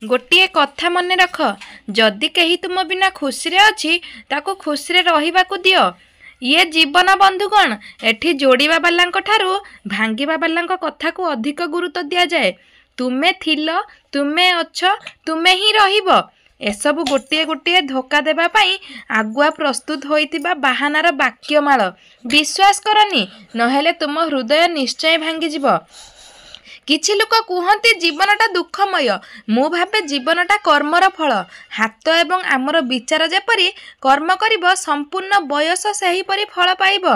गोटे कथा मन रख, जदि कहीं तुम बिना खुशी रे अच्छी ताको खुशी रे रहिबाकु दियो। ये जीवन बंधुगण, एठी जोड़िबा बालांक ठारू भांगिबा बालांक कथा को अधिक गुरुत्व दिया जाए। तुमे थिलो, तुमे अछ, तुमे ही रहिबो। एसबु गोटे गोटे धोखा देबा पाई आगुआ प्रस्तुत होइतिबा बाहानार वाक्यमाल विश्वास करनी, नहेले तुम हृदय निश्चय भांगी जिवो। किछि लोक कहते जीवनटा दुखमय, मु भावे जीवनटा कर्मर फल। हाथ एवं आमर विचार जेपरी कर्म करिब संपूर्ण बयस सेहीपरि फल पाइब।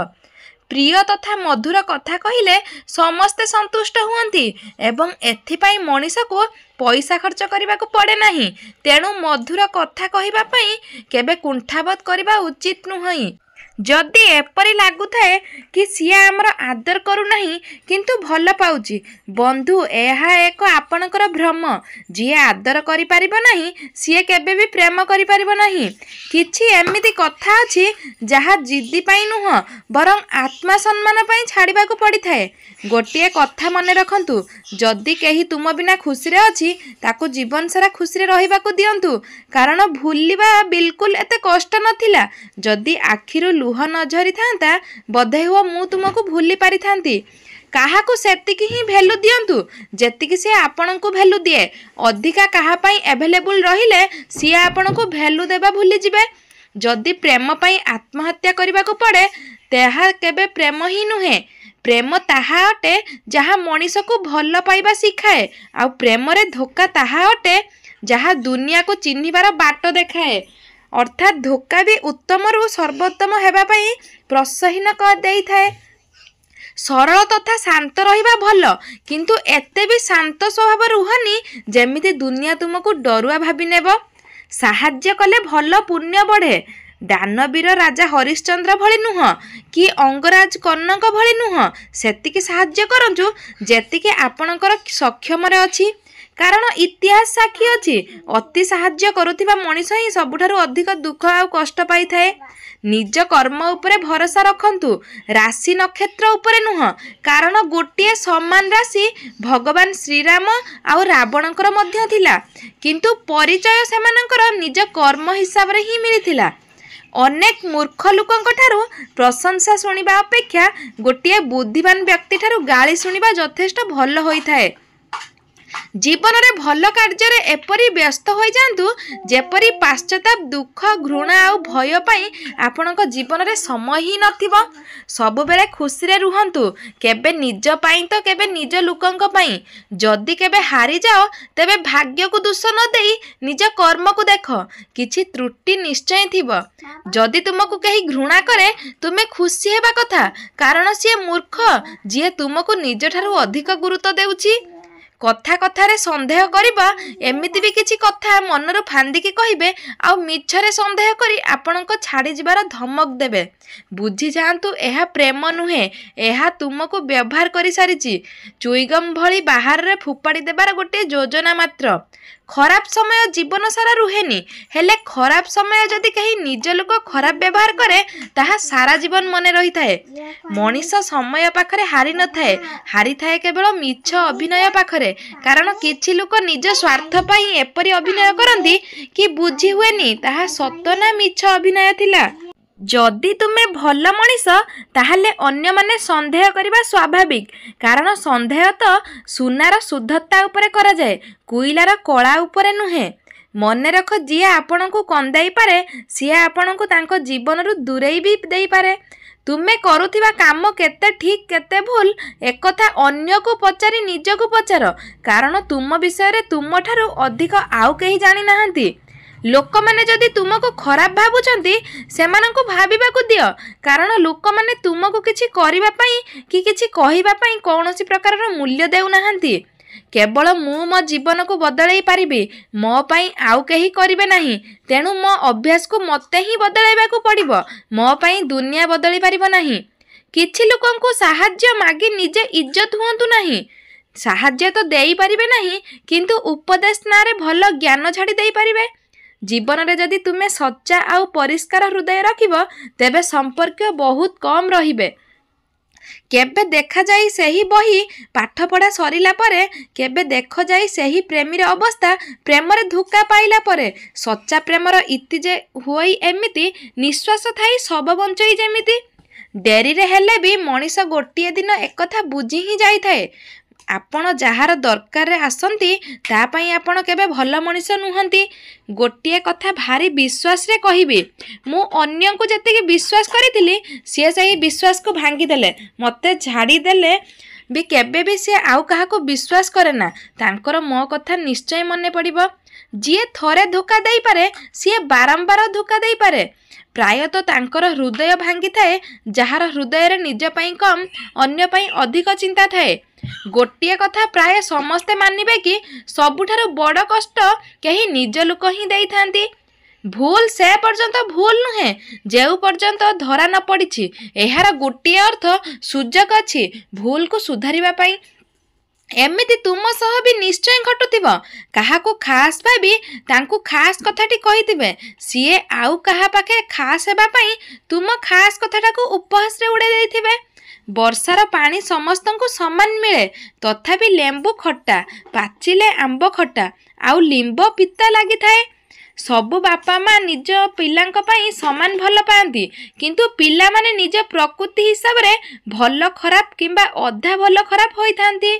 प्रिय तथा मधुर कथा कहिले समस्ते संतुष्ट हुअंती एवं एथिपाई मनीष को पैसा खर्च करने को पड़े नहीं। तेणु मधुर कथा कहिबा पई केबे कुंठाबोध करबा उचित नुहई। जदि एपरी लगुए कि सी आमर आदर करू नहीं किंतु भल पाउची, बंधु एहा एक आपणकर भ्रम। जी आदर करि परिबो नहीं सी केबे भी प्रेम करि परिबो नहीं। किछि एमिति कथा अछि जहा जिद्दी पाई नुह बरं आत्मा सम्मान पाई छाड़िबा को पड़ी थाए। गोटे कथा मन रखंतु, जदि केही तुम बिना खुशी रे अछि ताको जीवन सारा खुशी रे रहिबाकु दियंतु, कारण भूलिबा बिल्कुल एते कष्ट नथिला। जदि आखिरु लुह न झरी थांता बधे हुआ मु तुमको भूली पारि थांती। काहाकू सेतिकी ही भेलु दियंतु जेतिकी से आपनकु भेलु दिए। अधिका काहा पाई अवेलेबल रहिले सी आपनकु भेलु देबा भूली जिबे। जदि प्रेम पाई आत्महत्या करबा को पड़े तेहा केबे प्रेम ही नुहे। प्रेम ताहा अटे जहा मनीष को भल पाइबा शिखाए, आ प्रेम रे धोखा ताहा अटे जहा दुनिया को चिन्हिबार बाट देखाए। अर्थात धोखा भी उत्तम रु सर्वोत्तम हेबा पाई प्रोत्साहन कर देई थाए। सरल तथा शांत रहिबा भल, किंतु एते भी शांत स्वभाव रुहनी जेमिति दुनिया तुमको डरुआ भाबी नेब। साहाଯ୍य कले भल पुण्य बढ़े। दानवीर राजा हरिश्चंद्र भली नुह कि अंगराज कन्नक भली नुह, सेतिकी साहाଯ୍य करंजु जेतिकी आपणकर सक्षम रे अछि। कारण इतिहास साक्षी अछि अति साहाଯ୍य करुथिबा मनीष ही सबुठारु अधिक दुख आ कष्ट पाई थाए। निज कर्म उपरे भरोसा रखंतु, राशि नक्षत्र उपरे नुह। कारण गोटे समान राशि भगवान श्रीराम आउ रावणकर मध्य थिला, किंतु परिचय सेमानकर निज कर्म हिसाब रे ही मिलिथिला। अनेक मूर्ख लोकंक ठारू प्रशंसा सुनिबा अपेक्षा गोटे बुद्धिमान व्यक्ति ठारू गाली सुनिबा यथेष्ट भल होई थाए। जीवन रे भल कार्य रे एपरी व्यस्त हो जांतु जेपरी पाश्चाताप दुख घृणा आ भय पाई आपणक जीवन रे समय ही नथिबो। सब बेले खुशी रे रुहंतु, केबे निज पाई तो केबे निज लोकंक पाई। जदि केबे हारी जाओ तेबे भाग्य को दोष न देई निज कर्म को देख, किछि त्रुटि निश्चय थिबो। जदि तुमको कहीं घृणा करे तुमे खुशी हेबा कथा, कारण सी मूर्ख जी तुमको निज ठारू अधिक गुरुत्व देउची। कथा कथारे संदेह करिबा, एमिति भी किछि कथा मनरु फांदिकी कहिबे आ मिछरे संदेह करी आपणको छाड़ी जिबार धमक देबे। बुझी जांतु एहा प्रेम नुहे, एहा तुमको व्यवहार करि सारिची। चुईगम भली बाहर रे फुपाड़ी देबार गोटे योजना मात्र। खराब समय जीवन सारा रुहेनी, हेले खराब समय जदि कहीं निज लोक खराब व्यवहार करे ताहा सारा जीवन मने रही थाए। मनीष समय पाखरे हारी न थाए, हारी थाए केवल मिछ अभिनय पाखरे। कारण किछि लोक निज स्वार्थ पाई एपरी अभिनय करंती कि बुझी हुएनी ताहा सत ना मिछ अभिनय थिला। जदि तुमे भल मनीष ताहले अन्य माने संदेह करिबा स्वाभाविक, कारण संदेह तो सुनार शुद्धता उपरे करा जाए, कोइलार कला उपरे नुहे। मने रख जी आपणको कंदाई पारे सी आपणको तांको जीवन रु दूरेई भी देई पारे। तुमे करुथिबा काम केते ठीक केते भूल एकथा अन्य को पचारि निज को पचार, कारण तुम विषय रे तुम ठारू अधिक आउ केही जानि नाहंती। लोक माने जदि तुमको खराब भाबुचंती सेमानंको भाबिबाकु दियो, कारण लोक माने तुमको किछि करिबा पई कि किछि कहिबा पई कोनोसी प्रकारर मूल्य देउ नाहंती। केवल मु मो जीवन को बदलाई पारिबी, मो पई आउ केही करिबे नाही। तेणु मो अभ्यास को मते ही बदलाइबाकु पड़िबो, मो पई दुनिया बदली पारिबो नाही। किछि लोकंको साहाय्य मागी निजे इज्जत हुअंतु नाही। साहाय्य तो देई पारिबे नाही, किंतु उपदेश नारे भल ज्ञान छाड़ी देई पारिबे। जीवन रे जदि तुमे सच्चा आउ परिष्कार हृदय रखिबो तेबे संपर्क बहुत कम रहिबे। केबे देखा जाई सही बही पाठपढ़ा सरिला परे केबे देख जाई सही प्रेमीर अवस्था प्रेमरे धोखा पाइला परे सच्चा प्रेमर इति जे हुई एमिति निश्वास थाई सब बंचई जेमिति डेरी रे हेले भी मनीष गोटे दिन एक कथा बुझी ही जाई थाए आपण जार दरकार आसंती तापाई आपण केबे भल मनीष नुहंती गोटे कथा भारी विश्वास रे कहिबे मु अन्य को जति विश्वास करिथिली सी सही विश्वास को भांगी देले मते झाड़ी देले भी केबे भी सी आउ कहा को विश्वास करे ना तांकर मो कथा निश्चय मने पड़िबो जिए थरे धोखा देई पारे सी बारंबार धोखा देई पारे प्रायतः तांकर हृदय भांगी थाए जार हृदय रे निज पई कम अन्य पई अधिक चिंता थाए गोटे कथा प्राय समस्ते मानिबे कि सबुठारु बड़ कष्ट कहीं निज लोक ही देई थांती भूल से पर्यंत भूल नुहे जेउ पर्यंत धरा न पड़ी एहार गोटे अर्थ सुजोग अछि भूल को सुधारिबा पई एमिति तुम सह भी निश्चय घटुथिबो काहाकू खास भाबी तांकू खास कथाटी कहिथिबे सीए आउ कहा पाखे खास हेबा पई तुम खास कथाटा को उपहास रे उड़े देथिबे वर्षार पानी समस्त को समान मिले तथापि लेंबू खट्टा पाचिले आंब खट्टा आउ लिंब पिता लगी थाए सबु बापा माँ निज पिलांक पई समान भल पाती किंतु पिला माने निज प्रकृति हिसाब रे भल खराब किंबा अधा भल खराब होई थांती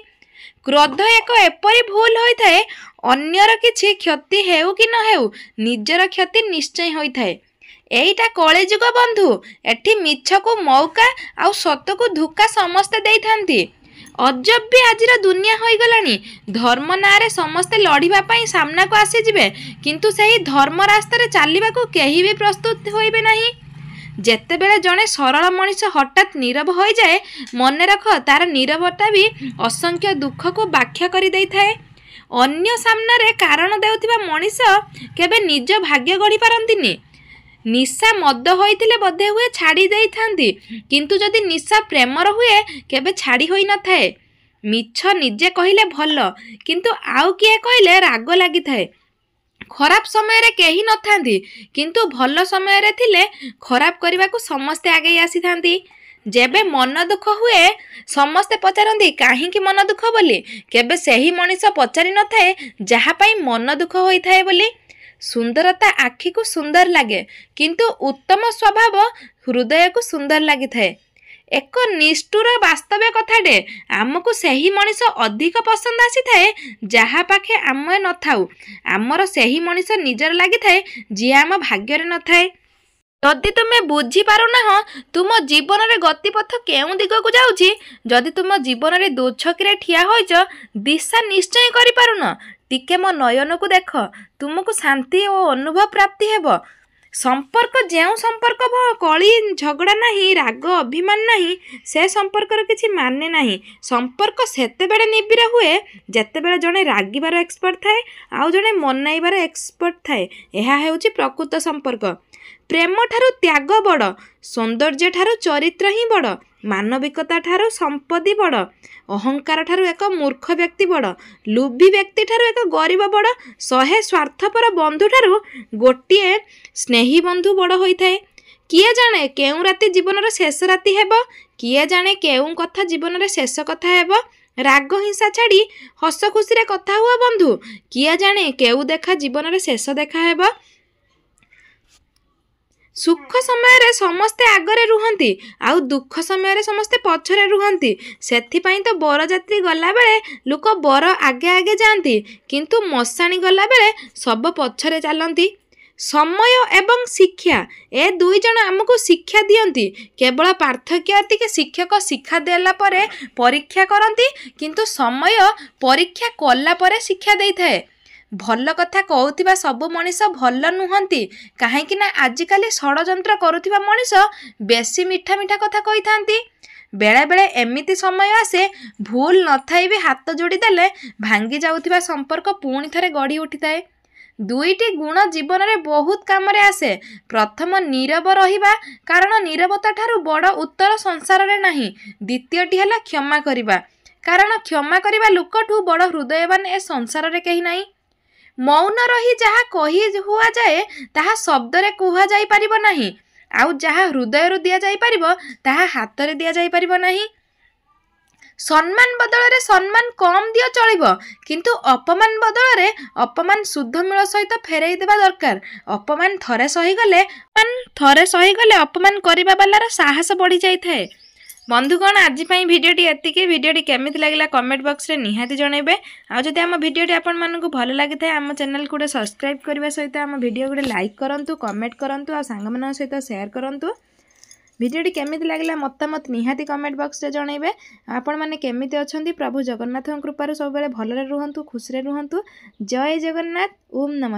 क्रोध एक एपरी भूल होई थाए अन्यर किछि क्षति हेउ कि न हेउ निजर क्षति निश्चय होई थाए एईटा कलिजुग बंधु एठी मिछ को मौका आउ सत को धोखा समस्ते देई थांती अजब भी आजिर दुनिया होई गलानी धर्म नारे समस्ते लड़िबा पई सामना को आसी जिवे किंतु सही धर्म रास्ता रे चालिबा को केही भी प्रस्तुत होइबे नाही जेतेबेले जणे सरल मनीष हठात नीरव हो जाए मने रख तार नीरवता भी असंख्य दुख को व्याख्या करि देई थाए अन्य सामना रे कारण देउथिबा मनीष केबे निज भाग्य गढ़ी पारंतिनी निशा मद होइथिले बधे हुए छाड़ी देई थांती किंतु जदि निशा प्रेमर हुए केबे छाड़ी होई न थाए मिछ निजे कहिले भल किंतु आउ किए कहिले राग लागि थाए खराब समय रे केही न थांती किंतु भल समय रे थिले खराब करबा को समस्ते आगे आसी थांती जेबे मन दुख हुए समस्ते पचारंती काहे कि मन दुख बोली केबे सही मनीष पचारि न थाए जहा पई मन दुख होई थाए बोली सुंदरता आखि को सुंदर लगे किंतु उत्तम स्वभाव हृदय को सुंदर लगी थाए एक निष्ठुर वास्तव कथाटे आमको सही मनीष अधिक पसंद आसी थाए जहा पाखे आम न थाउ आमर सही मनीष निजर लगी थाए जी आम भाग्य रे न थाए जदि तुमे बुझी पारुना तुम जीवन रे गतिपथ केउ दिग को जाउची जदि तुम जीवन रे दोछकी रे ठिया होइछ दिशा निश्चय करि पारुना टिके मो नयन को देख तुमको शांति और अनुभव प्राप्ति हेबो संपर्क जेउ संपर्क कली झगड़ा नहीं राग अभिमान नहीं से संपर्कर किछि माने नहीं संपर्क सेते बेले निबिर हुए जेते बेले जने रागिबार एक्सपर्ट थाए आउ जने मनाइबार एक्सपर्ट थाए एहा हेउची प्रकृत संपर्क प्रेम ठारू त्याग बड़ सौंदर्य ठारू चरित्र ही बड़ मानविकता ठारू संपत्ति बड़ अहंकार ठारू एक मूर्ख व्यक्ति बड़ लुभी व्यक्ति ठारू एक गरीब बड़ 100 स्वार्थपर बंधु ठारू गोटे स्नेही बंधु बड़ होइथाए किए जाने केउ राति जीवन शेष राति हेबो किए जाने केउ कथा जीवन शेष कथा हेबो राग हिंसा छाड़ी हस खुशी रे कथा हुआ बंधु किए जाने केउ देखा जीवन शेष देखा हेबो सुख समय रे समस्ते आगरे रुहंती आउ दुख समय रे समस्ते पछरे रुहंती सेथिपाई तो बरजात्री गला बेले लोक बर आगे आगे जाती किंतु मशाणी गला बेले सब पछरे चलती समय एवं शिक्षा ए दुई जन आमको शिक्षा दियंती केवल पार्थक्य कि शिक्षक शिक्षा देला परे परीक्षा करती किंतु समय परीक्षा कला परे शिक्षा देई थाए भल कथा कहूथिबा सब मनीष भल नुहंती काहेकि ना आजिकाली षडयंत्र करुथिबा मनीष बेसी मिठा मिठा कथा कहि थांती बेले बेले एमिति समय आसे भूल न थाई भी हाथ जोड़ी देले भांगी जाउथिबा संपर्क पुणी थरे गढ़ी उठिताए दुईटी गुण जीवन में बहुत काम रे आसे प्रथम नीरव रहिबा कारण नीरवता ठारू बड़ उत्तर संसार रे नाही द्वितीयटी हला क्षमा करिबा कारण क्षमा करिबा लोकठू बड़ हृदयवान ए संसार रे केही नाही मौन रही जहाँ कही हुआ जाए ताहा शब्द रे कुहा जाई परिबो नाही आउ जहाँ हृदय दिया जाई परिबो ताहा हाथ रे दिया जाई परिबो नहीं। सम्मान बदल रे सम्मान कम दियो चलिबो, किंतु अपमान बदल रे अपमान शुद्ध मूल सहित फेरई देबा दरकार। अपमान थरे सही गले अपमान करिबा बालार साहस बढ़ी जाई थाए। बंधुगण आज भिडियोटी एतिकी। भिडियोटी केमिति लागला कमेंट बॉक्स रे निहाती जणेबे। आ जदि आम भिडियोटी आपण मानकु भल लागि थाए आम चैनल को सब्सक्राइब करबा सहित आम भिडियो को लाइक करंतु, कमेंट करंतु आ सांग मन सहित शेयर करंतु। भिडियोटी केमिति लागला मतामत निहाती कमेंट बॉक्स रे जणेबे। आपण माने केमिति अछंती, प्रभु जगन्नाथ कृपारु सब बेले भलरे रुहंतु, खुशी रे रुहंतु। जय जगन्नाथ। ओम नमः।